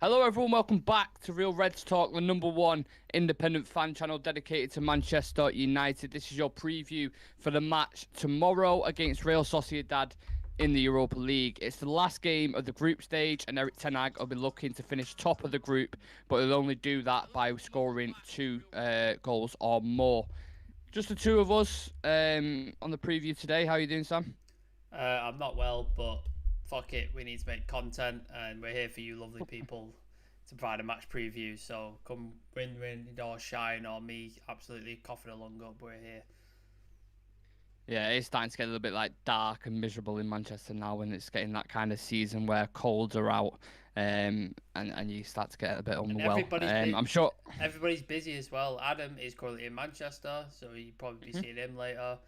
Hello everyone, welcome back to Real Reds Talk, the #1 independent fan channel dedicated to Manchester United. This is your preview for the match tomorrow against Real Sociedad in the Europa League. It's the last game of the group stage and Erik ten Hag will be looking to finish top of the group, but he'll only do that by scoring two goals or more. Just the two of us on the preview today. How are you doing, Sam? I'm not well, but fuck it, we need to make content, and we're here for you, lovely people, to provide a match preview. So come win, or shine, or me absolutely coughing a lung up. We're here. Yeah, it's starting to get a little bit like dark and miserable in Manchester now when it's getting that kind of season where colds are out, and you start to get a bit And unwell. I'm sure. everybody's busy as well. Adam is currently in Manchester, so you'll probably be Mhm. seeing him later.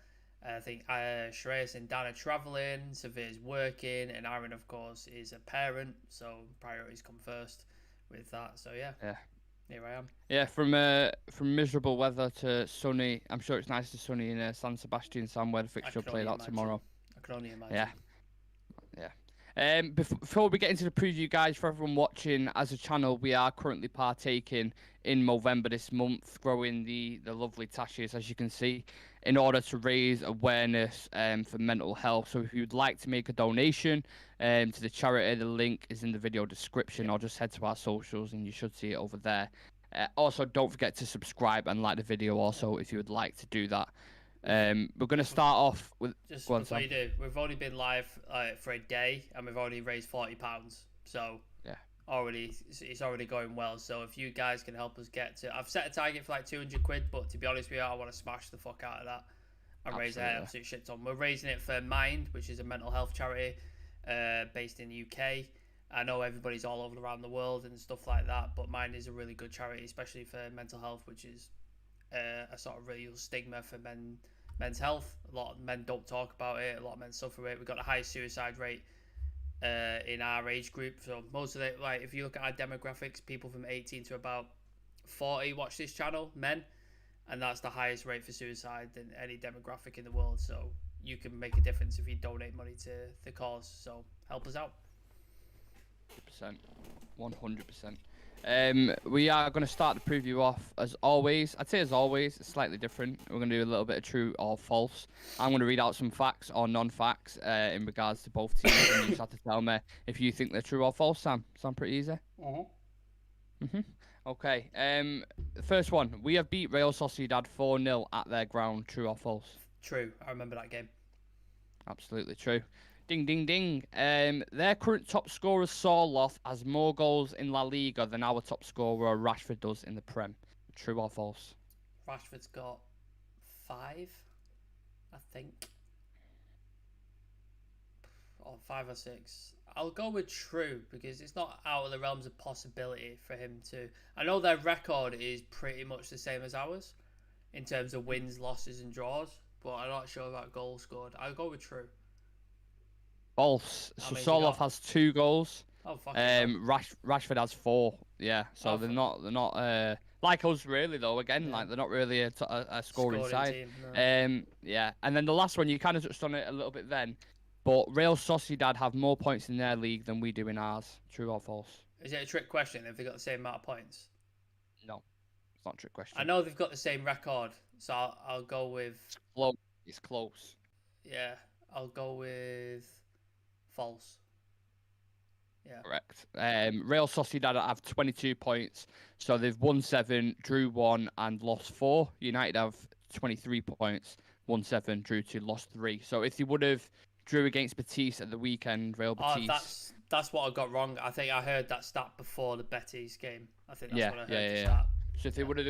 I think Shreyas and Dan are travelling, Savir's working, and Aaron, of course, is a parent, so priorities come first with that. So yeah, Yeah, here I am. yeah. From miserable weather to sunny. I'm sure it's nice to sunny in San Sebastian, Sam, where the I fixture will can play only out imagine. tomorrow. I can only Yeah. imagine. Yeah. Before we get into the preview, guys, for everyone watching, as a channel, we are currently partaking in Movember this month, growing the lovely tashes, as you can see, in order to raise awareness for mental health. So if you'd like to make a donation to the charity, the link is in the video description, Yep. or just head to our socials and you should see it over there. Also, don't forget to subscribe and like the video also if you would like to do that. We're going to Just start off with... Go just on, before Sam. you do, we've only been live for a day, and we've already raised £40. So Yeah. it's already going well. So if you guys can help us get to, I've set a target for like 200 quid, but to be honest with you, I want to smash the fuck out of that and raise an Absolutely. absolute shit ton. We're raising it for Mind, which is a mental health charity based in the UK. I know everybody's all over around the world and stuff like that, but Mind is a really good charity, especially for mental health, which is a sort of real stigma for men's health. A lot of men don't talk about it. A lot of men suffer it. We've got the highest suicide rate in our age group. So most of it, like if you look at our demographics, people from 18 to about 40 watch this channel, men, and that's the highest rate for suicide than any demographic in the world. So you can make a difference if you donate money to the cause. So help us out. 100%. 100%. We are going to start the preview off as always. I'd say as always, it's slightly different. We're going to do a little bit of true or false. I'm going to read out some facts or non-facts in regards to both teams, and you just have to tell me if you think they're true or false, Sam. Sound pretty easy? Okay. The first one. We have beat Real Sociedad 4-0 at their ground. True or false? True. I remember that game. Absolutely true. Ding, ding, ding. Their current top scorer, Sorloth, has more goals in La Liga than our top scorer, Rashford, does in the Prem. True or false? Rashford's got 5, I think. Or 5 or 6. I'll go with true because it's not out of the realms of possibility for him to. I know their record is pretty much the same as ours in terms of wins, losses, and draws, but I'm not sure about goals scored. I'll go with true. False. How So many's he Sorloth got? has 2 goals. Oh fucking hell! Rashford has 4. Yeah. So Oh, they're not like us really though. Again, yeah, like they're not really a scoring scoring side. team. No. Yeah. And then the last one, you kind of touched on it a little bit then. But Real Sociedad have more points in their league than we do in ours. True or false? Is it a trick question? Have they got the same amount of points? No, it's not a trick I question. know they've got the same record, so I'll go with Close. It's close. yeah. I'll go with false. Yeah. Correct. Real Sociedad have 22 points, so they've won 7, drew 1, and lost 4. United have 23 points, won 7, drew 2, lost 3. So if they would have drew against Betis at the weekend, Real Oh, Betis. that's what I got wrong. I think I heard that stat before the Betis game. I think that's Yeah, what I yeah, heard yeah, the yeah. stat. So Yeah.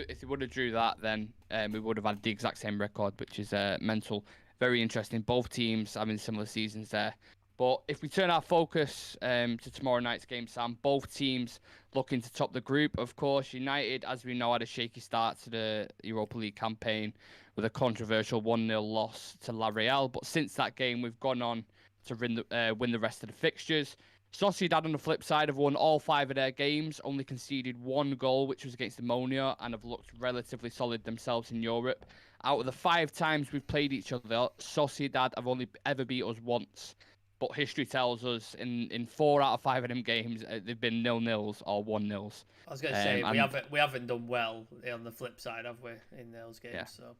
if they would have drew that, then we would have had the exact same record, which is mental. Very interesting. Both teams having similar seasons there. But if we turn our focus to tomorrow night's game, Sam, both teams looking to top the group. Of course, United, as we know, had a shaky start to the Europa League campaign with a controversial 1-0 loss to Reale. But since that game, we've gone on to win the rest of the fixtures. Sociedad, on the flip side, have won all 5 of their games, only conceded 1 goal, which was against Ammonia, and have looked relatively solid themselves in Europe. Out of the 5 times we've played each other, Sociedad have only ever beat us once. But history tells us in 4 out of 5 of them games, they've been 0-0s or 1-0s. I was going to say we haven't done well on the flip side, have we, in those games? Yeah. So.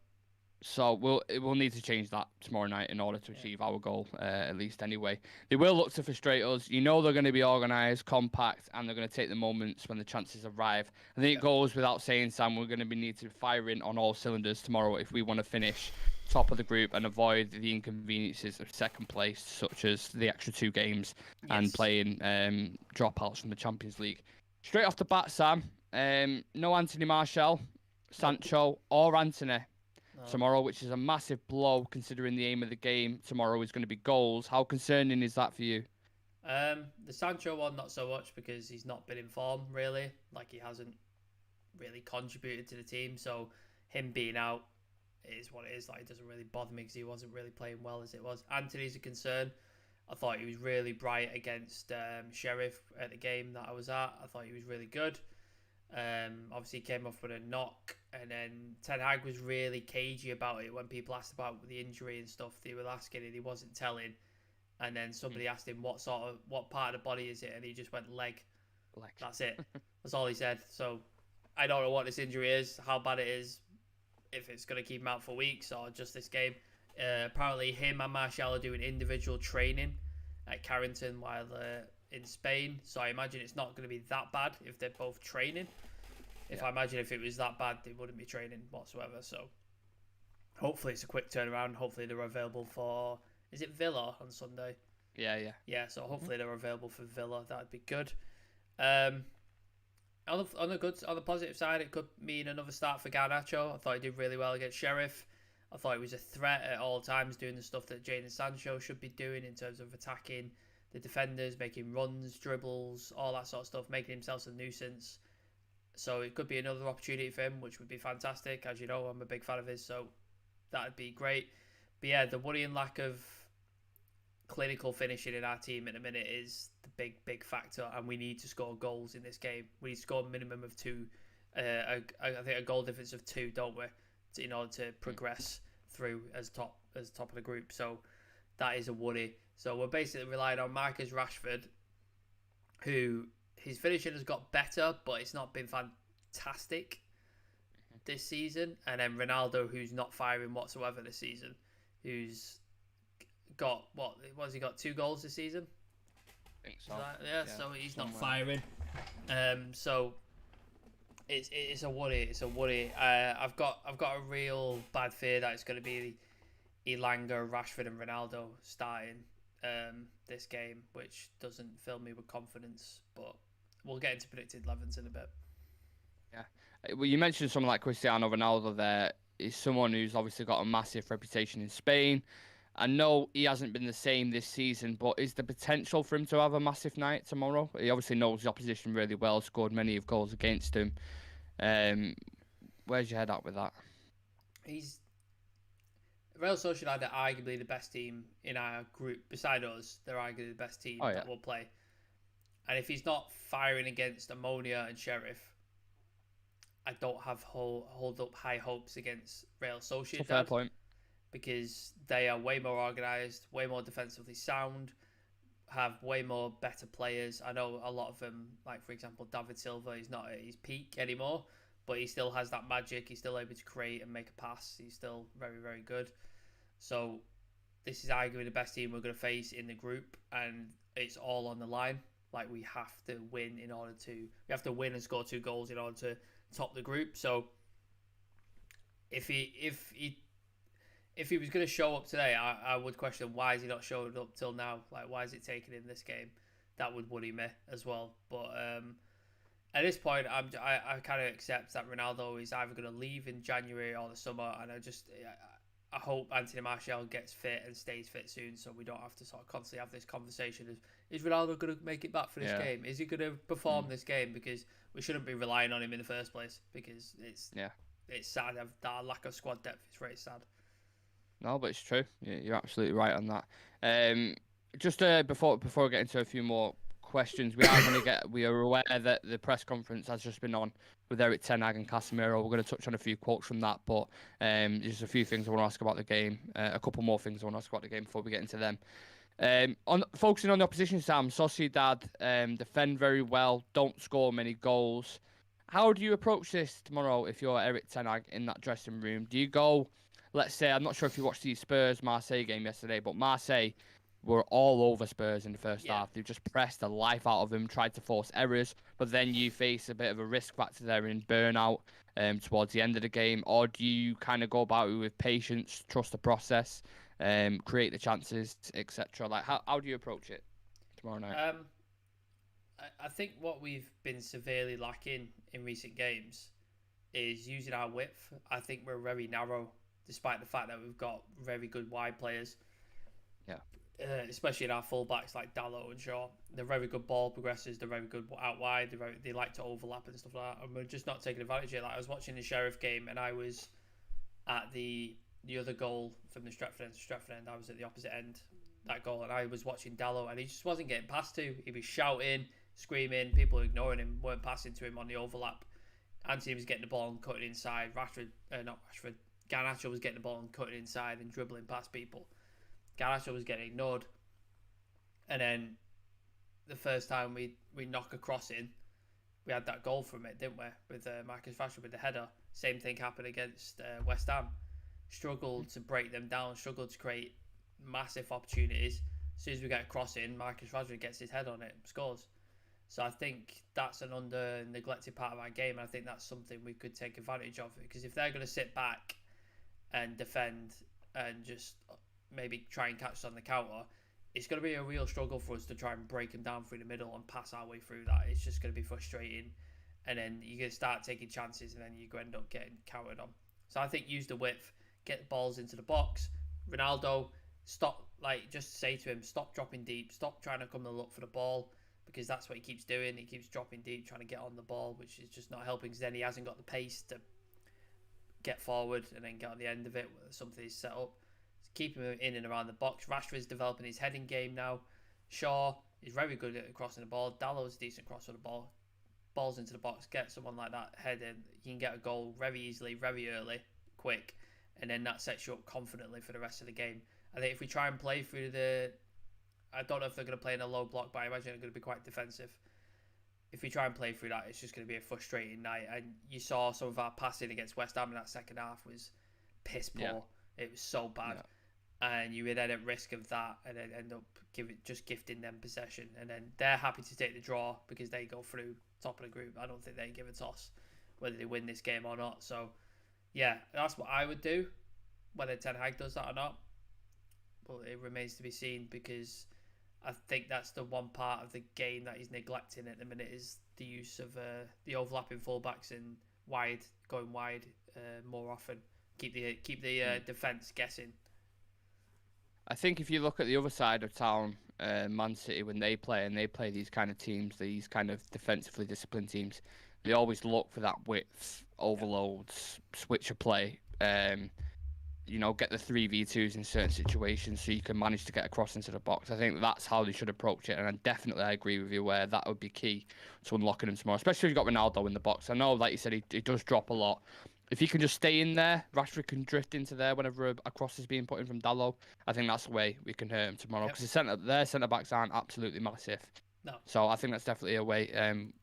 So we'll need to change that tomorrow night in order to achieve our goal, at least anyway. They will look to frustrate us. You know they're going to be organised, compact, and they're going to take the moments when the chances arrive. I think it goes without saying, Sam, we're going to need to fire in on all cylinders tomorrow if we want to finish top of the group and avoid the inconveniences of second place, such as the extra 2 games and playing dropouts from the Champions League. Straight off the bat, Sam, no Anthony Martial, Sancho, or Anthony tomorrow, which is a massive blow considering the aim of the game tomorrow is going to be goals. How concerning is that for you? The Sancho one, not so much, because he's not been in form, really. Like, he hasn't really contributed to the team, so him being out is what it is. Like, it doesn't really bother me because he wasn't really playing well as it was. Anthony's a concern. I thought he was really bright against Sheriff at the game that I was at. I thought he was really good. Obviously he came off with a knock, and then Ten Hag was really cagey about it when people asked about the injury and stuff. They were asking and he wasn't telling, and then somebody asked him what part of the body is it, and he just went leg. That's it. That's all he said. So I don't know what this injury is, how bad it is, if it's going to keep him out for weeks or just this game. Apparently him and Martial are doing individual training at Carrington while they're in Spain, so I imagine it's not going to be that bad if they're both training. I imagine if it was that bad, they wouldn't be training whatsoever. So hopefully it's a quick turnaround. Hopefully they're available for, is it Villa on Sunday? Yeah. So hopefully they're available for Villa. That'd be good. On the positive side, it could mean another start for Garnacho. I thought he did really well against Sheriff. I thought he was a threat at all times, doing the stuff that Jadon Sancho should be doing in terms of attacking the defenders, making runs, dribbles, all that sort of stuff, making himself a nuisance. So it could be another opportunity for him, which would be fantastic. As you know, I'm a big fan of his, so that would be great. But yeah, the worrying lack of clinical finishing in our team at the minute is the big factor, and we need to score goals in this game. We need to score a minimum of 2, I think a goal difference of 2, don't we, in order to progress through as top of the group. So that is a worry. So we're basically relying on Marcus Rashford, who his finishing has got better, but it's not been fantastic this season. And then Ronaldo, who's not firing whatsoever this season, who's got, what has he got, 2 goals this season? I think so. So he's not firing. So it's a worry. It's a worry. I've got a real bad fear that it's going to be Elanga, Rashford, and Ronaldo starting this game, which doesn't fill me with confidence. But we'll get into predicted 11s in a bit. Yeah. Well, you mentioned someone like Cristiano Ronaldo there. He's someone who's obviously got a massive reputation in Spain. I know he hasn't been the same this season, but is the potential for him to have a massive night tomorrow? He obviously knows the opposition really well, scored many of goals against him. Where's your head at with that? Real Sociedad are arguably the best team in our group. Beside us, they're arguably the best team that will play. And if he's not firing against Ammonia and Sheriff, I don't have hold up high hopes against Real Sociedad. That's a fair point. Because they are way more organised, way more defensively sound, have way more better players. I know a lot of them, like for example, David Silva, he's not at his peak anymore, but he still has that magic. He's still able to create and make a pass. He's still very, very good. So this is arguably the best team we're going to face in the group, and it's all on the line. Like, we have to win and score 2 goals in order to top the group. So if he was going to show up today, I would question why is he not showing up till now? Like, why is it taking him this game? That would worry me as well. But at this point, I kind of accept that Ronaldo is either going to leave in January or the summer, and I hope Anthony Martial gets fit and stays fit soon, so we don't have to sort of constantly have this conversation of, is Ronaldo going to make it back for this game? Is he going to perform this game? Because we shouldn't be relying on him in the first place, because it's sad. That lack of squad depth is very sad. No, but it's true. You're absolutely right on that. Just before we get into a few more questions, we are aware that the press conference has just been on with Eric Ten Hag and Casemiro. We're going to touch on a few quotes from that, but there's a few things I want to ask about the game. A couple more things I want to ask about the game before we get into them. On focusing on the opposition, Sam, Sociedad defend very well, don't score many goals. How do you approach this tomorrow if you're Erik ten Hag in that dressing room? Do you go, let's say, I'm not sure if you watched the Spurs-Marseille game yesterday, but Marseille were all over Spurs in the first half. They just pressed the life out of them, tried to force errors, but then you face a bit of a risk factor there in burnout towards the end of the game. Or do you kind of go about it with patience, trust the process, create the chances, etc.? Like, how do you approach it tomorrow night? I think what we've been severely lacking in recent games is using our width. I think we're very narrow, despite the fact that we've got very good wide players. Yeah. Especially in our fullbacks like Dalot and Shaw. They're very good ball progressors. They're very good out wide. They like to overlap and stuff like that. And we're just not taking advantage of it. Like, I was watching the Sheriff game and I was at the other goal from the Stretford end. I was at the opposite end, that goal, and I was watching Dalot and he just wasn't getting passed to. He was shouting, screaming, people ignoring him, weren't passing to him on the overlap. Anthony was getting the ball and cutting inside. Garnacho was getting the ball and cutting inside and dribbling past people. Garnacho was getting ignored. And then the first time we knock a cross in, we had that goal from it, didn't we? With Marcus Rashford with the header. Same thing happened against West Ham. Struggled to break them down, struggled to create massive opportunities. As soon as we get a cross in, Marcus Rashford gets his head on it, scores. So I think that's an under-neglected part of our game. And I think that's something we could take advantage of. Because if they're going to sit back and defend and just maybe try and catch us on the counter, it's going to be a real struggle for us to try and break them down through the middle and pass our way through that. It's just going to be frustrating. And then you're going to start taking chances and then you end up getting countered on. So I think use the width, get the balls into the box. Ronaldo, stop, just say to him, stop dropping deep, stop trying to come and look for the ball, because that's what he keeps doing. He keeps dropping deep, trying to get on the ball, which is just not helping, because then he hasn't got the pace to get forward and then get on the end of it with something he's set up. Keep him in and around the box. Rashford's developing his heading game now. Shaw is very good at crossing the ball. Dallow's a decent cross of the ball. Balls into the box, get someone like that head in. You can get a goal very easily, very early, quick, and then that sets you up confidently for the rest of the game. I think if we try and play through I don't know if they're going to play in a low block, but I imagine they're going to be quite defensive. If we try and play through that, it's just going to be a frustrating night. And you saw some of our passing against West Ham in that second half was piss poor. Yeah. It was so bad. Yeah. And you were then at risk of that and then end up just gifting them possession. And then they're happy to take the draw because they go through top of the group. I don't think they give a toss whether they win this game or not. So, yeah, that's what I would do. Whether Ten Hag does that or not, well, it remains to be seen, because I think that's the one part of the game that he's neglecting at the minute is the use of the overlapping fullbacks and going wide more often. Keep the defence guessing. I think if you look at the other side of town, Man City, when they play these kind of teams, these kind of defensively disciplined teams, they always look for that width, overloads, switch of play, get the 3v2s in certain situations so you can manage to get across into the box. I think that's how they should approach it, and I agree with you where that would be key to unlocking them tomorrow, especially if you've got Ronaldo in the box. I know, like you said, he does drop a lot. If he can just stay in there, Rashford can drift into there whenever a cross is being put in from Dalot. I think that's the way we can hurt him tomorrow, because their centre-backs aren't absolutely massive. No. So I think that's definitely a way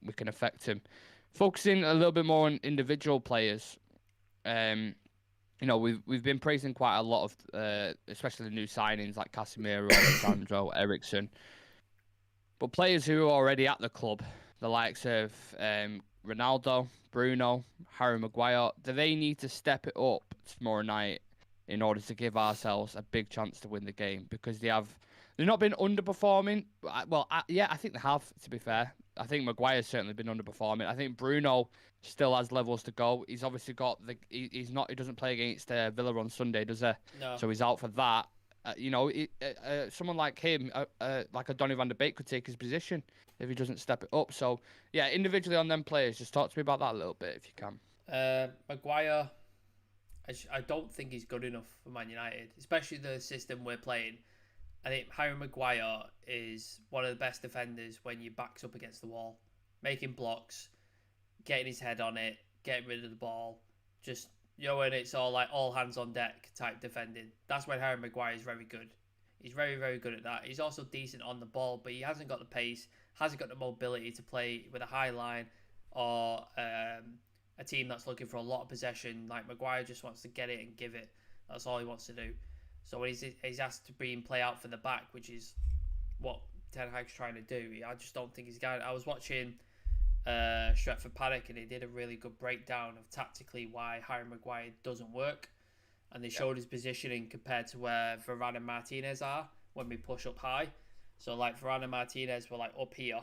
we can affect him. Focusing a little bit more on individual players, we've been praising quite a lot of, especially the new signings like Casemiro, Sandro, Eriksen. But players who are already at the club, the likes of Ronaldo, Bruno, Harry Maguire, do they need to step it up tomorrow night in order to give ourselves a big chance to win the game? Because they've not been underperforming. Well, I think they have, to be fair. I think Maguire's certainly been underperforming. I think Bruno still has levels to go. He's obviously got he doesn't play against Villa on Sunday, does he? No. So he's out for that. Someone like him, like a Donny van de Beek, could take his position if he doesn't step it up. So, yeah, individually on them players, just talk to me about that a little bit if you can. Maguire, I don't think he's good enough for Man United, especially the system we're playing. I think Harry Maguire is one of the best defenders when your back's up against the wall, making blocks, getting his head on it, getting rid of the ball, just... when it's all hands on deck type defending. That's when Harry Maguire is very good. He's very, very good at that. He's also decent on the ball, but he hasn't got the pace, hasn't got the mobility to play with a high line or a team that's looking for a lot of possession. Like Maguire just wants to get it and give it. That's all he wants to do. So when he's asked to be and play out for the back, which is what Ten Hag's trying to do, I just don't think he's got. I was watching Stretford Paddock, and he did a really good breakdown of tactically why Harry Maguire doesn't work, and they showed his positioning compared to where Varane and Martinez are when we push up high. So like Varane and Martinez were like up here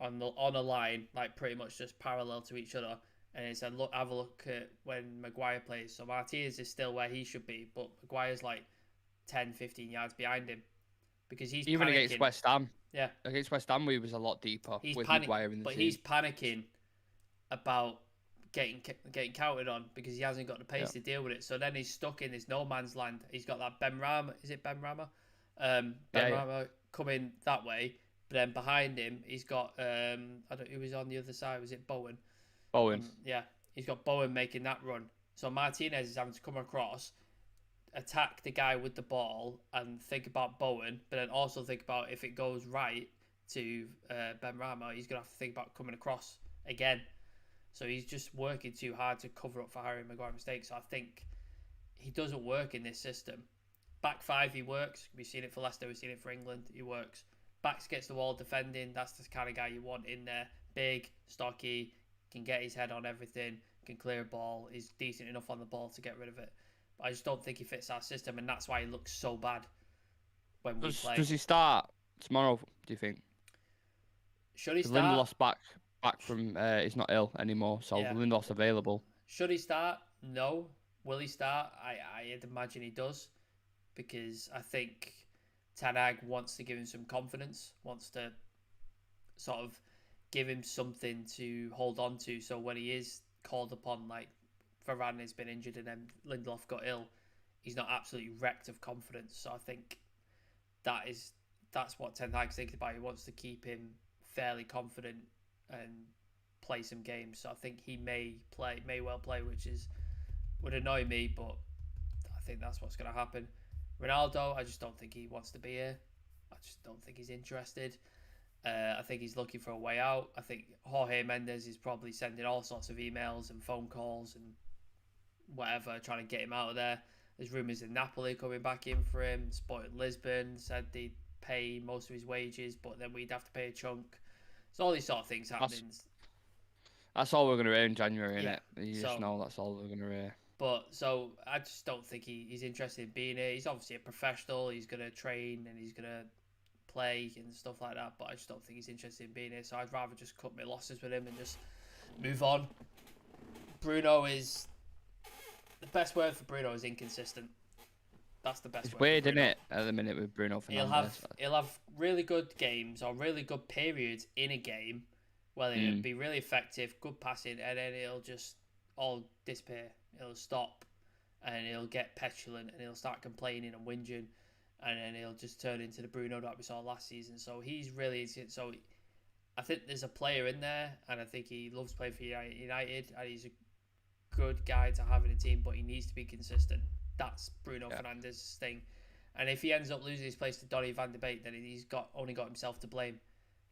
on a line, like pretty much just parallel to each other. And he said, look, have a look at when Maguire plays. So Martinez is still where he should be, but Maguire's like 10, 15 yards behind him because he's even panicking. Against West Ham. Yeah, Against West Ham, we was a lot deeper with Maguire in the team. He's panicking about getting counted on because he hasn't got the pace to deal with it. So then he's stuck in this no man's land. He's got that Ben Rama. Is it Ben Rama? Rama coming that way, but then behind him he's got I don't. Who was on the other side? Was it Bowen? Bowen. Yeah, he's got Bowen making that run. So Martinez is having to come across, attack the guy with the ball, and think about Bowen, but then also think about if it goes right to Ben Rama, he's going to have to think about coming across again. So he's just working too hard to cover up for Harry Maguire's mistakes. So I think he doesn't work in this system. Back five, he works. We've seen it for Leicester, we've seen it for England. He works. Backs gets the wall defending. That's the kind of guy you want in there. Big, stocky, can get his head on everything, can clear a ball, is decent enough on the ball to get rid of it. But I just don't think he fits our system, and that's why he looks so bad when we play. Does he start tomorrow, do you think? Should he start? Lindelof's back from, he's not ill anymore, so Lindelof's available. Should he start? No. Will he start? I'd imagine he does, because I think Ten Hag wants to give him some confidence, wants to sort of give him something to hold on to, so when he is called upon, like Varane has been injured and then Lindelof got ill, he's not absolutely wrecked of confidence. So I think that's what Ten Hag's thinking about. He wants to keep him fairly confident and play some games. So I think he may well play, which would annoy me, but I think that's what's going to happen. Ronaldo, I just don't think he wants to be here. I just don't think he's interested. I think he's looking for a way out. I think Jorge Mendes is probably sending all sorts of emails and phone calls and whatever, trying to get him out of there. There's rumours of Napoli coming back in for him. Sporting Lisbon said they'd pay most of his wages, but then we'd have to pay a chunk. So all these sort of things happening. That's all we're going to hear in January, innit? You just know that's all we're going to hear. But so I just don't think he's interested in being here. He's obviously a professional. He's going to train and he's going to play and stuff like that, but I just don't think he's interested in being here. So I'd rather just cut my losses with him and just move on. Bruno is... The best word for Bruno is inconsistent. That's the best word. It's weird, isn't it, at the minute with Bruno Fernandes? He'll have really good games or really good periods in a game where he'll be really effective, good passing, and then it'll just all disappear. It'll stop, and he'll get petulant, and he'll start complaining and whinging, and then he'll just turn into the Bruno that we saw last season. So he's really... So I think there's a player in there, and I think he loves playing for United, and he's a good guy to have in a team, but he needs to be consistent. That's Bruno Fernandes' thing. And if he ends up losing his place to Donny van de Beek, then he's only got himself to blame,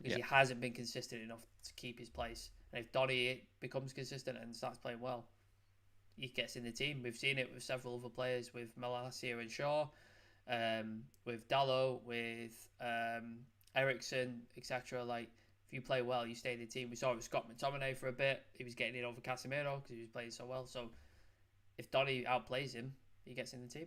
because he hasn't been consistent enough to keep his place. And if Donny becomes consistent and starts playing well, he gets in the team. We've seen it with several other players, with Malacia and Shaw, with Dalot, with Ericsson, etc. Like, if you play well, you stay in the team. We saw it with Scott McTominay for a bit. He was getting in over Casemiro because he was playing so well. So if Donny outplays him, he gets in the team.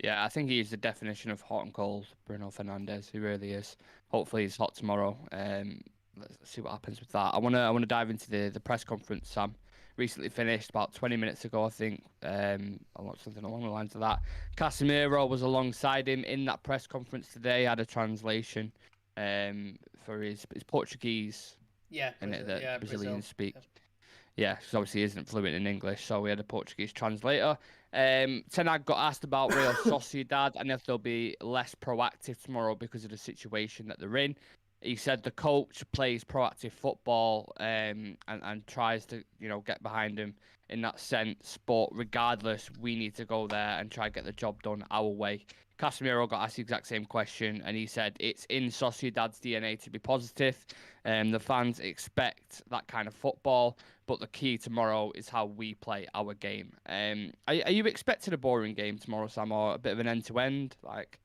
Yeah, I think he's the definition of hot and cold, Bruno Fernandes. He really is. Hopefully he's hot tomorrow. Let's see what happens with that. I wanna dive into the press conference Sam recently finished about 20 minutes ago, I think. I want something along the lines of that. Casemiro was alongside him in that press conference today. Had a translation for his Portuguese. Yeah, Brazilian speak. Yeah, because obviously he isn't fluent in English, so we had a Portuguese translator. Ten Hag got asked about Real Sociedad and if they'll be less proactive tomorrow because of the situation that they're in. He said the coach plays proactive football and tries to get behind him in that sense. But regardless, we need to go there and try to get the job done our way. Casemiro got asked the exact same question, and he said it's in Sociedad's DNA to be positive. The fans expect that kind of football, but the key tomorrow is how we play our game. Are you expecting a boring game tomorrow, Sam, or a bit of an end-to-end? Like,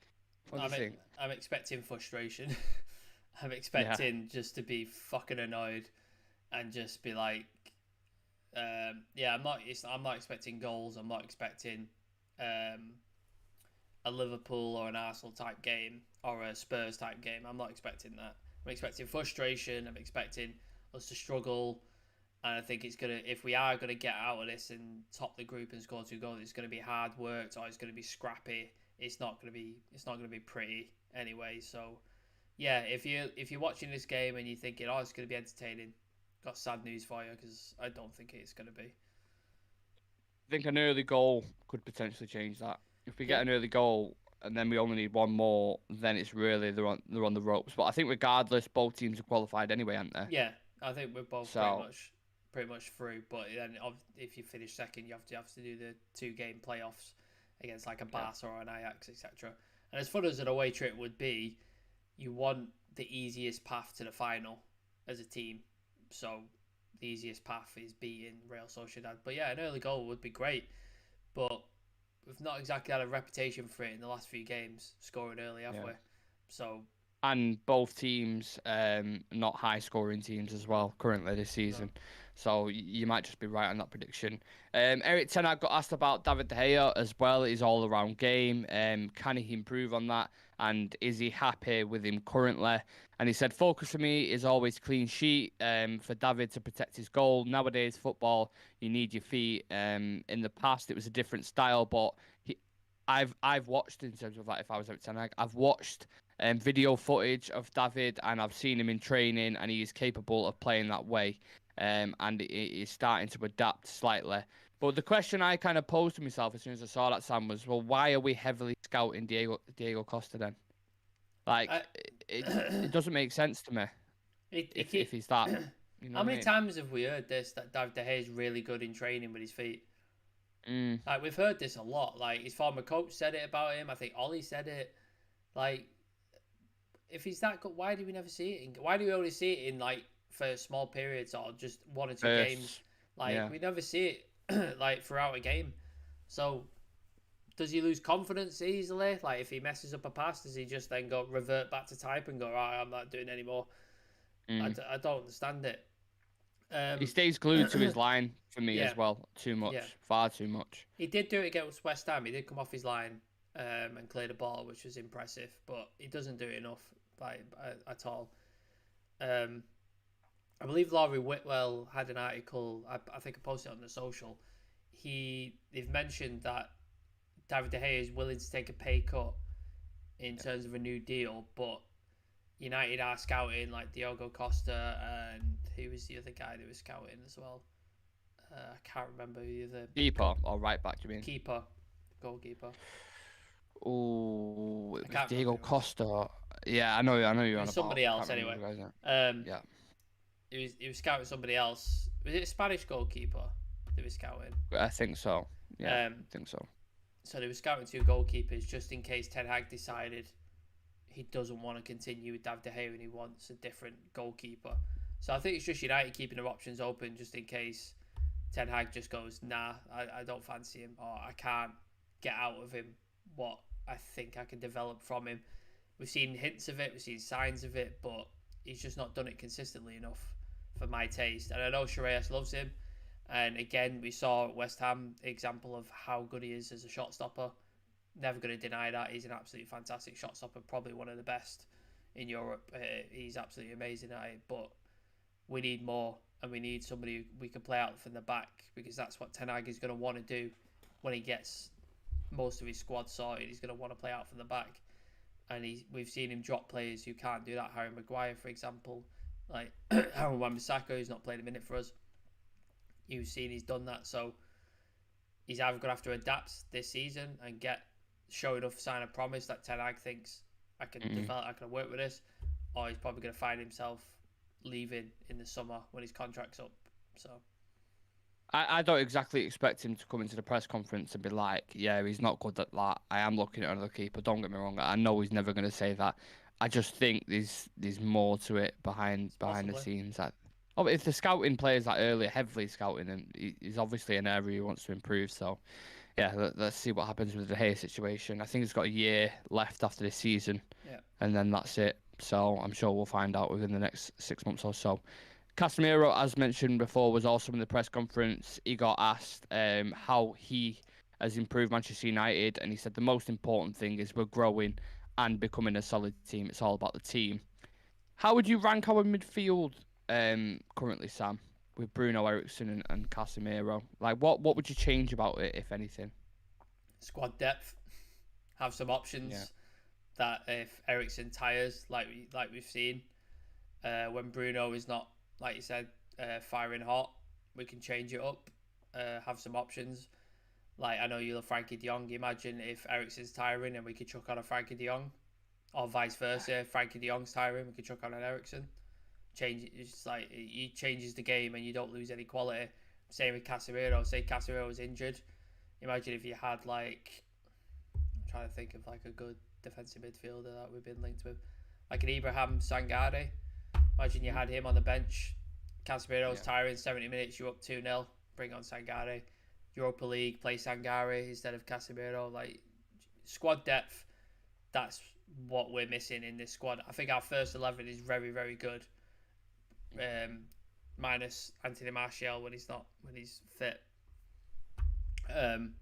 what do you think? I'm expecting frustration. I'm Yeah. expecting just to be fucking annoyed and just be like, yeah, I'm not expecting goals. I'm not expecting a Liverpool or an Arsenal type game or a Spurs type game. I'm not expecting that. I'm expecting frustration. I'm expecting us to struggle. And I think if we are gonna get out of this and top the group and score 2 goals, it's gonna be hard work or it's gonna be scrappy. It's not gonna be pretty anyway. So yeah, if you're watching this game and you're thinking, oh, it's gonna be entertaining, got sad news for you because I don't think it's gonna be. I think an early goal could potentially change that. If we Yeah, get an early goal and then we only need one more, then it's really they're on the ropes. But I think regardless, both teams are qualified anyway, aren't they? yeah, I think we're both So pretty much through. But then if you finish second, you have to do the 2-game playoffs against like a yeah, Barca or an Ajax, etc. And as fun as an away trip would be, you want the easiest path to the final as a team. So the easiest path is beating Real Sociedad. But yeah, an early goal would be great. But we've not exactly had a reputation for it in the last few games, scoring early, have yeah. we? So And both teams not high scoring teams as well currently this no. season. So you might just be right on that prediction. Eric Ten Hag got asked about David De Gea as well, his all around game. Can he improve on that? And is he happy with him currently? And he said, focus for me is always clean sheet for David to protect his goal. Nowadays, football, you need your feet. In the past, it was a different style, but I've watched in terms of like if I was Eric Ten Hag, I've watched video footage of David, and I've seen him in training, and he is capable of playing that way. And he's starting to adapt slightly. But the question I kind of posed to myself as soon as I saw that, Sam, was, well, why are we heavily scouting Diego Costa then? Like, I, it doesn't make sense to me if he's that. You know How what I many mean? times have we heard this that David De Gea is really good in training with his feet? Mm, Like we've heard this a lot. Like his former coach said it about him. I think Ollie said it. Like if he's that good, why do we never see it? Why do we only see it in like for small periods or just 1 or 2 games? first, Like yeah. we never see it like throughout a game. So does he lose confidence easily? Like if he messes up a pass, does he just then go revert back to type and go, right, I'm not doing anymore? Mm. I don't understand it. He Um, stays glued to his line for me yeah, as well. Too yeah. much, far too much. He did do it against West Ham. He did come off his line and clear the ball, which was impressive. But he doesn't do it enough at all. I believe Laurie Whitwell had an article. I think I posted it on the social. They've mentioned that David De Gea is willing to take a pay cut in terms of a new deal, but United are scouting like Diogo Costa and who was the other guy they were scouting as well. I can't remember who the Keeper or right back, you mean? goalkeeper. Oh, I it was can't remember Diego who it was. Costa. Yeah, I know It you're on was about. somebody Can't else remember anyway. who it is. Um, Yeah, he was scouting somebody else. Was it a Spanish goalkeeper they were scouting? I think so. Yeah, Um, I think so. so they were scouting 2 goalkeepers just in case Ten Hag decided he doesn't want to continue with David De Gea and he wants a different goalkeeper. So I think it's just United keeping their options open just in case Ten Hag just goes, nah, I don't fancy him or I can't get out of him what I think I can develop from him. We've seen hints of it, we've seen signs of it, but he's just not done it consistently enough for my taste. And I know Shirayas loves him. And again, we saw at West Ham example of how good he is as a shot stopper. Never going to deny that. He's an absolutely fantastic shot stopper, probably one of the best in Europe. He's absolutely amazing at it. But we need more, and we need somebody we can play out from the back because that's what Ten Hag is going to want to do when he gets most of his squad sorted. He's going to want to play out from the back. And we've seen him drop players who can't do that. Harry Maguire, for example. Like Aaron Wan-Bissaka, who's not played a minute for us. You've seen he's done that. So he's either going to have to adapt this season and show enough sign of promise that Ten Hag thinks I can develop, I can work with this, or he's probably going to find himself leaving in the summer when his contract's up. So I don't exactly expect him to come into the press conference and be like, yeah, he's not good at that. I am looking at another keeper. Don't get me wrong. I know he's never going to say that. I just think there's more to it behind the Possibly. scenes. That oh, if the scouting players that early, heavily scouting, and he's obviously an area he wants to improve. So yeah, let's see what happens with the Hay situation. I think he's got a year left after this season, Yeah. and then that's it. So I'm sure we'll find out within the next 6 months or so. Casemiro, as mentioned before, was also in the press conference. He got asked how he has improved Manchester United, and he said the most important thing is we're growing and becoming a solid team. It's all about the team. How would you rank our midfield currently, Sam, with Bruno Eriksson and Casemiro? Like, what would you change about it, if anything? Squad depth. Have some Yeah, options that if Ericsson tires, like we've seen, when Bruno is not, like you said, firing hot, we can change it up. Have some options. Like I know you love Frankie De Jong. Imagine if Ericsson's tiring and we could chuck on a Frankie De Jong, or vice versa. If Frankie De Jong's tiring, we could chuck on an Ericsson. Change it's just like it changes the game and you don't lose any quality. Same with Casemiro. Say Casemiro was injured. Imagine if you had like I'm trying to think of like a good defensive midfielder that we've been linked with, like an Ibrahim Sangare. Imagine you had him on the bench. Casemiro's yeah. tiring, 70 minutes, you're up 2-0. Bring on Sangare. Europa League, play Sangare instead of Casemiro. Like, squad depth, that's what we're missing in this squad. I think our first 11 is very, very good. Minus Anthony Martial when he's fit. Um,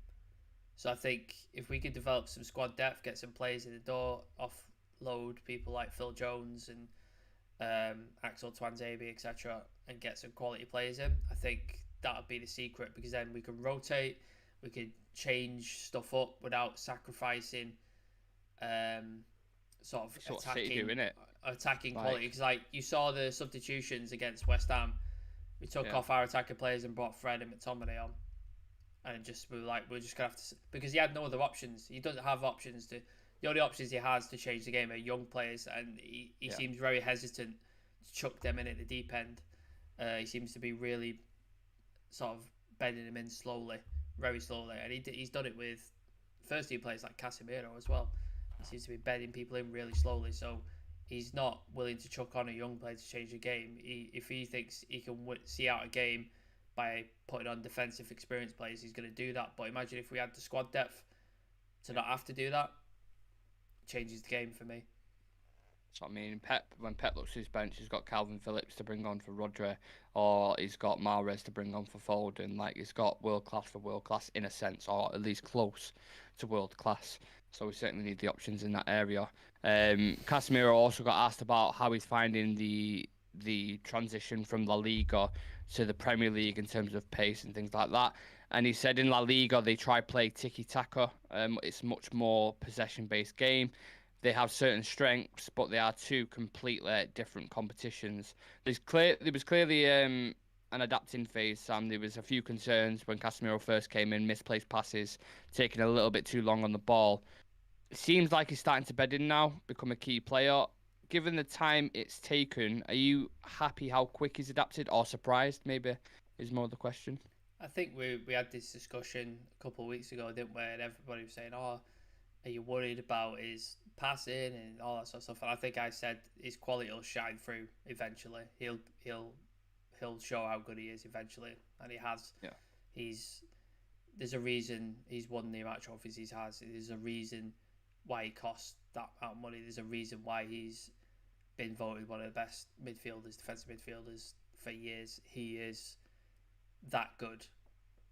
so I think if we could develop some squad depth, get some players in the door, offload people like Phil Jones and Axel Twanzebe, etc., and get some quality players in, I think that would be the secret because then we can rotate, we can change stuff up without sacrificing sort of It's what City do, innit? attacking quality. Like, Because like you saw the substitutions against West Ham, we took yeah, off our attacking players and brought Fred and McTominay on, and just we were like we're just gonna have to because he had no other options. He doesn't have options to. The only options he has to change the game are young players, and he yeah. seems very hesitant to chuck them in at the deep end. He seems to be really sort of bedding them in slowly, very slowly, and he's done it with first team players like Casemiro as well. He seems to be bedding people in really slowly, so he's not willing to chuck on a young player to change the game. If he thinks he can see out a game by putting on defensive experienced players, he's going to do that. But imagine if we had the squad depth to not have to do that, changes the game for me. So I mean, when Pep looks at his bench, he's got Calvin Phillips to bring on for Rodri, or he's got Mahrez to bring on for Foden. Like he's got world class for world class in a sense, or at least close to world class. So we certainly need the options in that area. Casemiro also got asked about how he's finding the transition from La Liga to the Premier League in terms of pace and things like that. And he said in La Liga they try play tiki taka. It's much more possession based game. They have certain strengths, but they are two completely different competitions. There was clearly an adapting phase, Sam. There was a few concerns when Casemiro first came in, misplaced passes, taking a little bit too long on the ball. It seems like he's starting to bed in now, become a key player. Given the time it's taken, are you happy how quick he's adapted, or surprised? Maybe is more the question. I think we had this discussion a couple of weeks ago, didn't we? And everybody was saying, "Oh, are you worried about his passing and all that sort of stuff?" And I think I said his quality will shine through eventually. He'll show how good he is eventually, and he has. Yeah. He's there's a reason he's won the amount of trophies he has. There's a reason why he costs that amount of money. There's a reason why he's been voted one of the best midfielders, defensive midfielders for years. He is that good.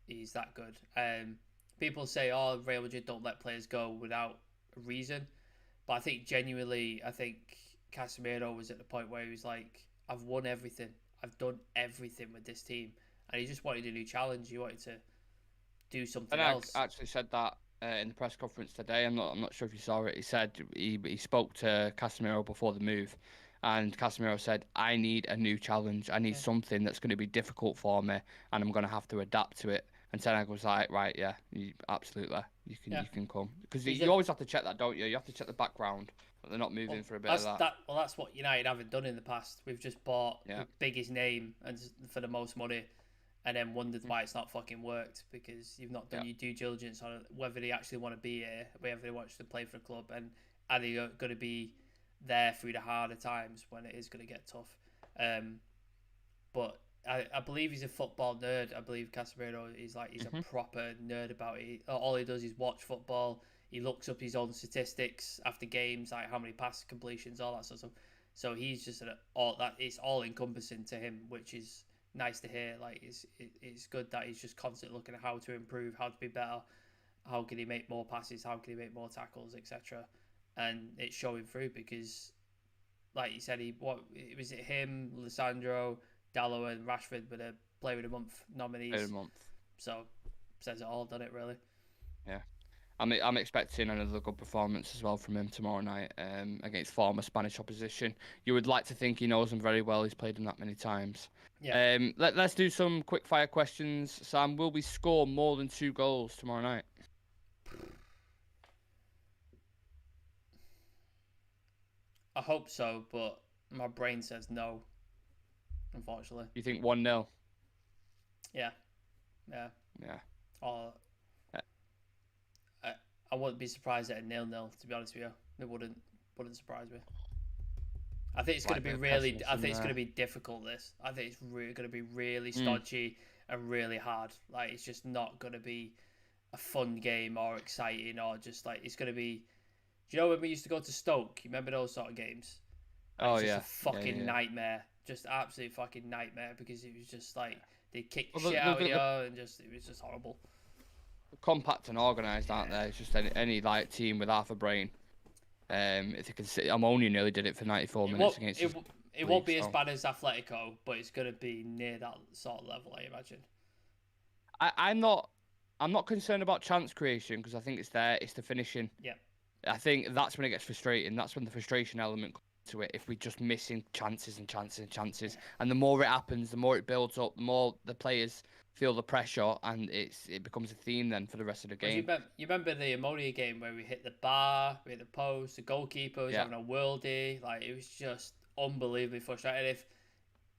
He's that good. People say, "Oh, Real Madrid don't let players go without a reason," but I think genuinely, I think Casemiro was at the point where he was like, "I've won everything. I've done everything with this team," and he just wanted a new challenge. He wanted to do something And else. I actually said that in the press conference today. I'm not sure if you saw it. He said he spoke to Casemiro before the move, and Casemiro said, "I need a new challenge. I need Yeah, something that's going to be difficult for me, and I'm going to have to adapt to it." And Ten Hag was like, "Right, yeah, absolutely, yeah. you can come because He's you always have to check that, don't you? You have to check the background, but they're not moving well, for a bit of that." that's what United haven't done in the past. We've just bought Yeah, the biggest name and for the most money, and then wondered why it's not fucking worked because you've not done your due diligence on whether they actually want to be here, whether they want to play for the club, and are they going to be there through the harder times when it is going to get tough. But I believe he's a football nerd. I believe Casemiro is he's a proper nerd about it. All he does is watch football. He looks up his own statistics after games, like how many pass completions, all that sort of stuff. So he's just it's all encompassing to him, which is nice to hear. Like it's good that he's just constantly looking at how to improve, how to be better, how can he make more passes, how can he make more tackles, etc. And it's showing through because, like you said, was it him, Lissandro, Dallo, and Rashford were the Player of the Month nominees. Player of the Month. So says it all, doesn't it? Really. Yeah. I'm expecting another good performance as well from him tomorrow night against former Spanish opposition. You would like to think he knows them very well. He's played them that many times. Yeah. Let's do some quick fire questions. Sam, will we score more than 2 goals tomorrow night? I hope so, but my brain says no. Unfortunately. You think 1-0? Yeah. Or I wouldn't be surprised at a 0-0. To be honest with you, it wouldn't surprise me. I think it's going to be really. I think it's going to be difficult. I think it's going to be really stodgy and really hard. Like it's just not going to be a fun game or exciting or just it's going to be. Do you know when we used to go to Stoke? You remember those sort of games? It's just a fucking nightmare. Just absolute fucking nightmare because it was just they kicked the shit out of you and it was just horrible. Compact and organised, aren't they? It's just any team with half a brain. If you can see, Ammonia nearly did it for 94 minutes against. It won't be as bad as Atletico, but it's going to be near that sort of level, I imagine. I'm not concerned about chance creation because I think it's there. It's the finishing. Yeah. I think that's when it gets frustrating. That's when the frustration element comes to it. If we're just missing chances and chances and chances, and the more it happens, the more it builds up, the more the players feel the pressure, and it becomes a theme then for the rest of the game. You remember the Ammonia game where we hit the bar, we hit the post, the goalkeeper was having a worldie. It was just unbelievably frustrating. If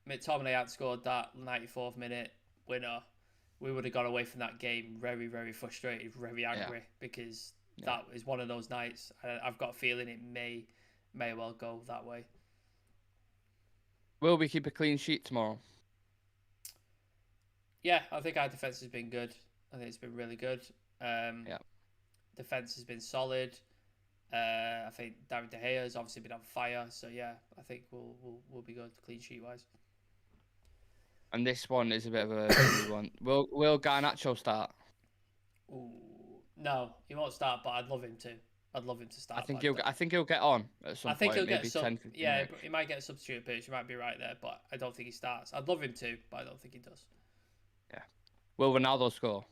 McTominay had scored that 94th minute winner, we would have gone away from that game very, very frustrated, very angry because that is one of those nights. I've got a feeling it may well go that way. Will we keep a clean sheet tomorrow? Yeah, I think our defense has been good. I think it's been really good. Defense has been solid. I think David De Gea has obviously been on fire. So yeah, I think we'll be good clean sheet wise. And this one is a bit of a tricky one. Will Garnacho start? Ooh, no, he won't start, but I'd love him to. I'd love him to start. I think he'll get on at some point. I think he'll maybe get some. 10, Yeah, minutes. he might get a substitute pitch. You might be right there, but I don't think he starts. I'd love him to, but I don't think he does. Yeah. Will Ronaldo score?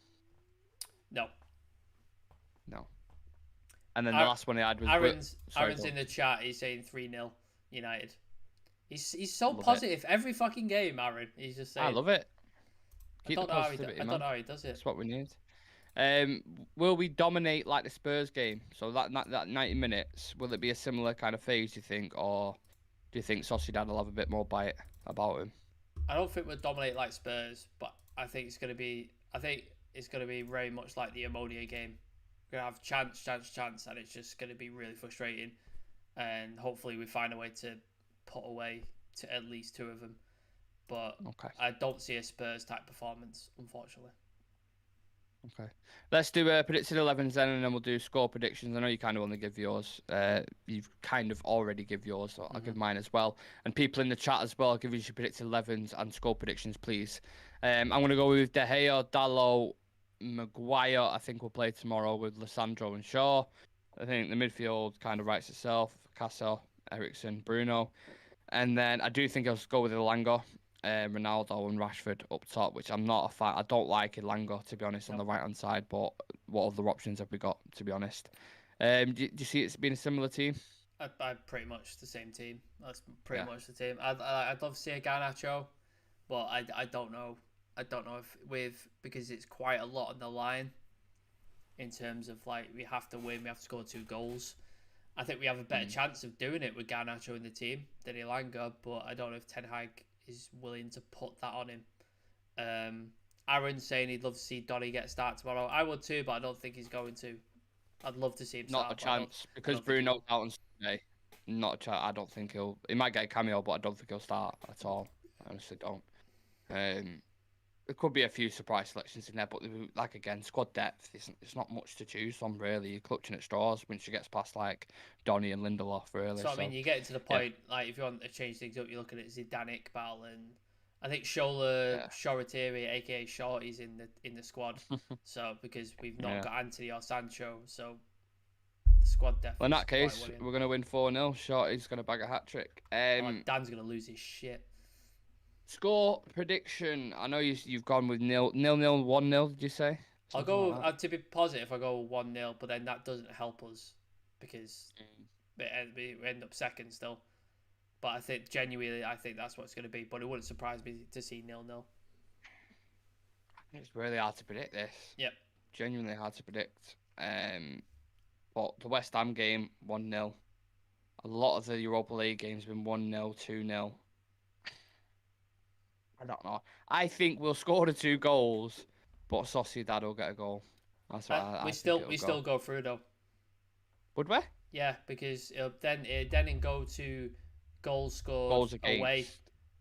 No. And then the last one he had was Aaron's in the chat. He's saying 3-0 United. He's so positive every fucking game, Aaron. He's just saying. I love it. I don't know how he does it. That's what we need. Will we dominate like the Spurs game? So that 90 minutes, will it be a similar kind of phase, do you think? Or do you think Sociedad will have a bit more bite about him? I don't think we'll dominate like Spurs, but I think it's going to be very much like the Ammonia game. We're going to have chance, and it's just going to be really frustrating. And hopefully we find a way to put away to at least 2 of them. But I don't see a Spurs type performance, unfortunately. Okay. Let's do predicted 11s then, and then we'll do score predictions. I know you kind of want to give yours. You've kind of already give yours, so I'll give mine as well. And people in the chat as well, give us your predicted 11s and score predictions, please. I'm going to go with De Gea, Dallo, Maguire. I think we'll play tomorrow with Lissandro and Shaw. I think the midfield kind of writes itself. Casso, Eriksen, Bruno. And then I do think I'll go with Elanga. Ronaldo and Rashford up top, which I'm not a fan. I don't like Elanga, to be honest, on the right hand side. But what other options have we got, to be honest? Do you see it's been a similar team? I'm pretty much the same team. That's pretty much the team. I'd love to see a Garnacho, but I don't know. I don't know if because it's quite a lot on the line. In terms of we have to win, we have to score 2 goals. I think we have a better chance of doing it with Garnacho in the team than Elanga, but I don't know if Ten Hag is willing to put that on him. Aaron's saying he'd love to see Donny get a start tomorrow. I would too, but I don't think he's going to. I'd love to see him Not a start, but chance I because don't think he Bruno's will. out on Sunday. Not a chance. I don't think he'll. He might get a cameo, but I don't think he'll start at all. I honestly don't. Um, there could be a few surprise selections in there, but like again, squad depth isn't. There's not much to choose from really. You're clutching at straws once she gets past like Donny and Lindelof really. So I mean, So you get to the yeah, point like if you want to change things up, you're looking at Zidanic battle, and I think Shola yeah, Shoretiri, aka Shorty's in the squad. So because we've not yeah. got Anthony or Sancho, so the squad depth Well, in is that quite case, worrying. we're gonna win 4-0. Shorty's gonna bag a hat trick. Oh, Dan's gonna lose his shit. Score prediction. I know you've gone with 0-0, 1-0. Did you say I'll something like go that? to be positive. I go 1-0, but then that doesn't help us because we end up second still. But I think genuinely, I think that's what it's going to be. But it wouldn't surprise me to see 0-0. It's really hard to predict this. Yep. Genuinely hard to predict. But the West Ham game 1-0. A lot of the Europa League games have been 1-0, 2-0. I don't know. I think we'll score the 2 goals, but Sociedad will get a goal. That's what I think it'll We go. still go through though. Would we? Yeah, because then go to goals scored Goals away, against.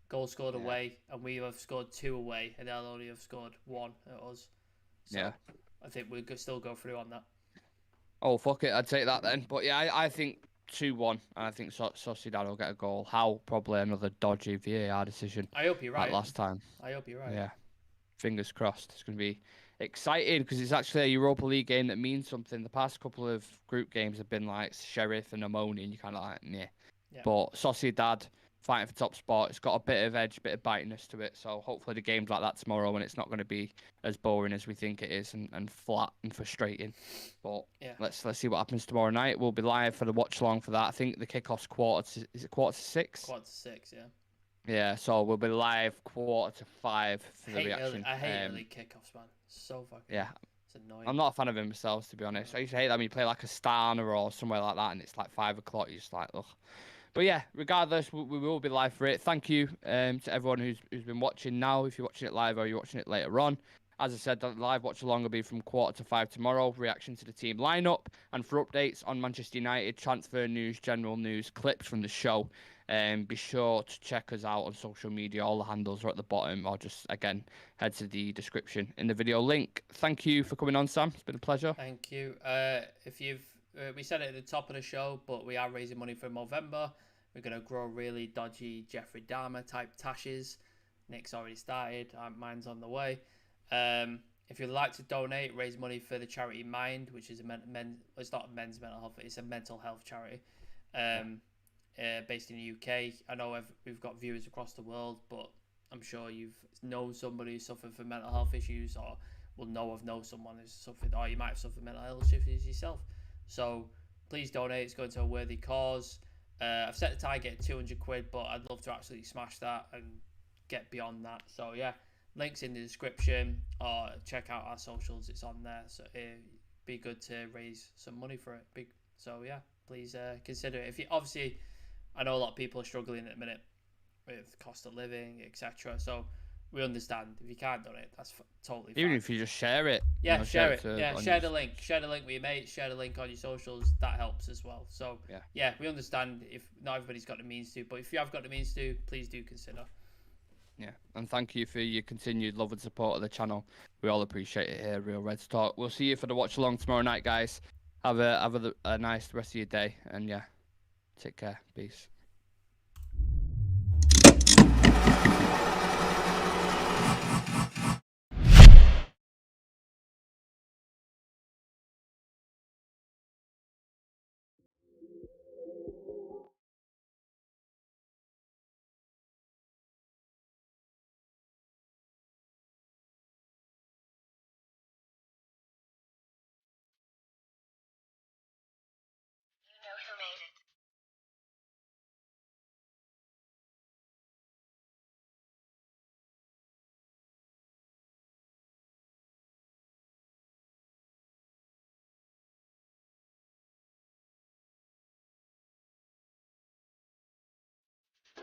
goals scored Yeah. away, and we have scored 2 away, and they'll only have scored 1 at us. So Yeah. I think we could still go through on that. Oh, fuck it. I'd take that then. But yeah, I think 2-1, and I think Sociedad will get a goal. How? Probably another dodgy VAR decision I hope you're like right. last time. I hope you're right. Yeah. Fingers crossed. It's going to be exciting because it's actually a Europa League game that means something. The past couple of group games have been like Sheriff and Amoni, and you're kind of like, yeah. But Sociedad fighting for top spot. It's got a bit of edge, a bit of bitiness to it. So hopefully the game's like that tomorrow, and it's not going to be as boring as we think it is, and flat and frustrating. But Yeah. let's see what happens tomorrow night. We'll be live for the watch along for that. I think the kickoff's is it 4:45? Quad 6, yeah. Yeah, so we'll be live 4:45 for the reaction. I hate early kickoffs, man. So fucking. Yeah. It's annoying. I'm not a fan of him myself, to be honest. I used to hate that when you play like a Stana or somewhere like that, and it's like 5 o'clock. You're just like, ugh. But yeah, regardless, we will be live for it. Thank you to everyone who's been watching now. If you're watching it live or you're watching it later on, as I said, the live watch along will be from 4:45 tomorrow. Reaction to the team lineup and for updates on Manchester United transfer news, general news, clips from the show. Be sure to check us out on social media. All the handles are at the bottom, or just again head to the description in the video link. Thank you for coming on, Sam. It's been a pleasure. Thank you. If you've we said it at the top of the show, but we are raising money for Movember. We're gonna grow really dodgy Jeffrey Dahmer type tashes. Nick's already started. Mine's on the way. If you'd like to donate, raise money for the charity Mind, which is it's not a men's mental health, it's a mental health charity. Based in the UK. I know we've got viewers across the world, but I'm sure you've known somebody who's suffered from mental health issues, or will know someone who's suffered, or you might have suffered mental health issues yourself. So please donate. It's going to a worthy cause. I've set the target at 200 quid, but I'd love to absolutely smash that and get beyond that. So yeah, links in the description, or check out our socials. It's on there. So it'd be good to raise some money for it. So yeah, please consider it. If you obviously, I know a lot of people are struggling at the minute with cost of living, etc. So we understand if you can't donate, that's totally fine. Even if you just share it. Yeah, share it. Share the link. Share the link with your mates. Share the link on your socials. That helps as well. So yeah, we understand if not everybody's got the means to, but if you have got the means to, please do consider. Yeah, and thank you for your continued love and support of the channel. We all appreciate it here, Real Reds Talk. We'll see you for the watch along tomorrow night, guys. Have a nice rest of your day, and yeah, take care. Peace. You know who made it.